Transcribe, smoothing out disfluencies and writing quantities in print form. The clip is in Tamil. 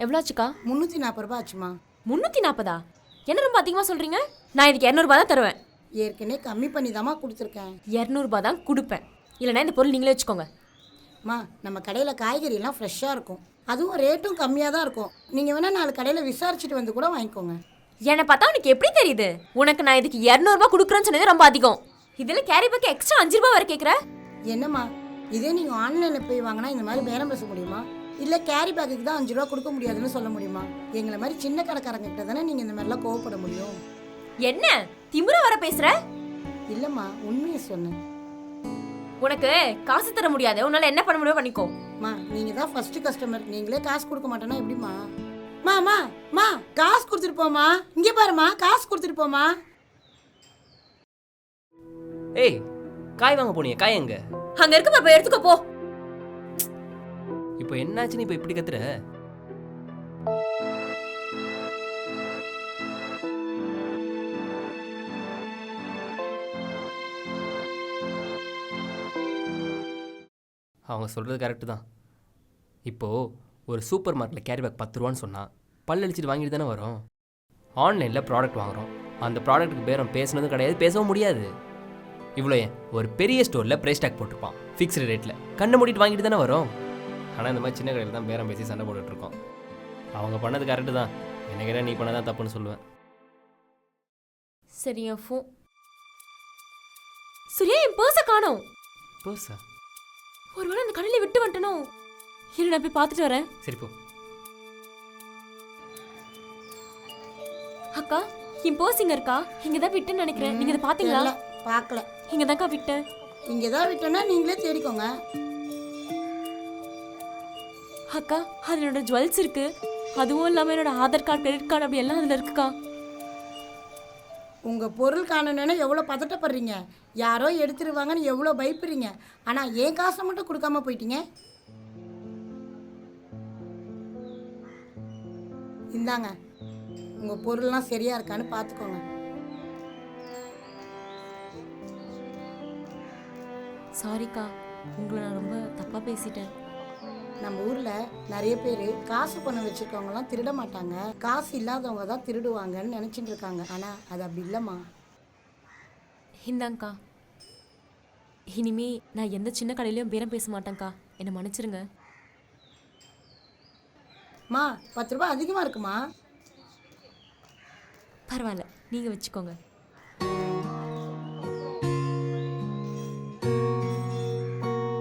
எவ்வளோ ஆச்சுக்கா? 340 ரூபாய் ஆச்சுமா. 340? என்ன ரொம்ப அதிகமாக சொல்கிறீங்க? நான் இதுக்கு 200 தான் தருவேன். ஏற்கனவே கம்மி பண்ணி தாம்மா கொடுத்துருக்கேன். 200 தான் கொடுப்பேன். இல்லைனா இந்த பொருள் நீங்களே வச்சுக்கோங்க. அம்மா, நம்ம கடையில் காய்கறிலாம் ஃப்ரெஷ்ஷாக இருக்கும், அதுவும் ரேட்டும் கம்மியாக தான் இருக்கும். நீங்கள் வேணால் 4 கடையில் விசாரிச்சுட்டு வந்து கூட வாங்கிக்கோங்க. என்னை பார்த்தா உனக்கு எப்படி தெரியுது? உனக்கு நான் இதுக்கு 200 கொடுக்குறேன்னு சொன்னது ரொம்ப அதிகம். இதில் கேரி பேக்கு எக்ஸ்ட்ரா 5 ரூபா வரை கேட்குற. என்னம்மா, இதே நீங்கள் ஆன்லைனில் போய் வாங்கினா இந்த மாதிரி பேரம் பேச முடியுமா? இல்லை கேரி பேக்குக்கு தான் 5 ரூபா கொடுக்க முடியாதுன்னு சொல்ல முடியுமா? எங்களை மாதிரி சின்ன கடைக்காரங்கிட்ட தானே நீங்கள் இந்த மாதிரிலாம் கோவப்பட முடியும். என்ன திமிர வர பேசுற? இல்லைம்மா, உண்மையை சொன்னேன். உனக்கு காசு தர முடியாது, உன்னால என்ன பண்ண முடியும் பண்ணிக்கோ. மா, நீங்கள் தான் ஃபர்ஸ்ட் கஸ்டமர், நீங்களே காசு கொடுக்க மாட்டேன்னா எப்படிம்மா? மா மா காசு கொடுத்துட்டு போமா. இங்கே பாருமா, காசு கொடுத்துட்டு போமா. ஏய், காய் வாங்க போனீங்க, காய் எங்க? அங்க இருக்கு பாப்பா, எடுத்துக்கோ போ. இப்போ என்னாச்சுன்னு இப்போ இப்படி கத்துற? அவங்க சொல்கிறது கரெக்டு தான். இப்போது ஒரு சூப்பர் மார்க்கெட்டில் கேரி பேக் 10 ரூபான்னு சொன்னால் பல்லடிச்சிட்டு வாங்கிட்டு தானே வரோம். ஆன்லைனில் ப்ராடக்ட் வாங்குகிறோம், அந்த ப்ராடக்ட்டுக்கு பேரம் பேசுனதும் கிடையாது, பேசவும் முடியாது. இவ்வளோ ஏன் ஒரு பெரிய ஸ்டோரில் ப்ரைஸ் டேக் போட்டிருப்பான் ஃபிக்ஸ்டு ரேட்டில், கண்ணை மூடிட்டு வாங்கிட்டு தானே வரோம். ஆனால் இந்த மாதிரி சின்ன கடையில் தான் பேரம் பேசி சண்டை போட்டுட்ருக்கோம். அவங்க பண்ணது கரெக்டு தான், எனக்கு நீ பண்ணதான் தப்புன்னு சொல்லுவேன். சரி, என் ஃபோன். சூர்யா, என் பர்ஸை காணோம். பர்ஸா? ஒருவேளை அந்த கடையில விட்டு வந்துட்டனோ? இரு, நான் போய் பார்த்துட்டு வரேன். சரி போ. அக்கா, என் பர்ஸ் இங்க இருக்கா? இங்க தான் விட்டுன்னு நினைக்கிறேன். நீங்க இதை பாத்தீங்களா? பார்க்கல. இங்க தான்க்கா விட்டேன். இங்கே தான் விட்டேன்னா நீங்களே தேடிக்கோங்க. அக்கா, அது என்னோட ஜுவல்ஸ் இருக்கு, அதுவும் இல்லாம என்னோட ஆதார் கார்டு, கிரெடிட் கார்டு அப்படி எல்லாம் அதுல இருக்குக்கா. உங்கள் பொருள் காணணுன்னா எவ்வளோ பதட்டப்படுறீங்க, யாரோ எடுத்துருவாங்கன்னு எவ்வளோ பயப்படுறீங்க. ஆனால் என் காசை மட்டும் கொடுக்காம போயிட்டீங்க. இந்தாங்க, உங்கள் பொருள்லாம் சரியாக இருக்கான்னு பார்த்துக்கோங்க. சாரிக்கா, உங்களை நான் ரொம்ப தப்பா பேசிட்டேன். நம்ம ஊரில் நிறைய பேர் காசு பணம் வச்சுருக்கவங்கலாம் திருட மாட்டாங்க, காசு இல்லாதவங்க தான் திருடுவாங்கன்னு நினச்சிட்டு இருக்காங்க. ஆனால் அது அப்படி இல்லைம்மா. இந்தாங்க்கா, இனிமே நான் எந்த சின்ன கடையிலையும் பேரம் பேச மாட்டேங்க்கா, என்னை மன்னிச்சிருங்க. மா, 10 ரூபாய் அதிகமாக இருக்குமா? பரவாயில்ல, நீங்கள் வச்சுக்கோங்க.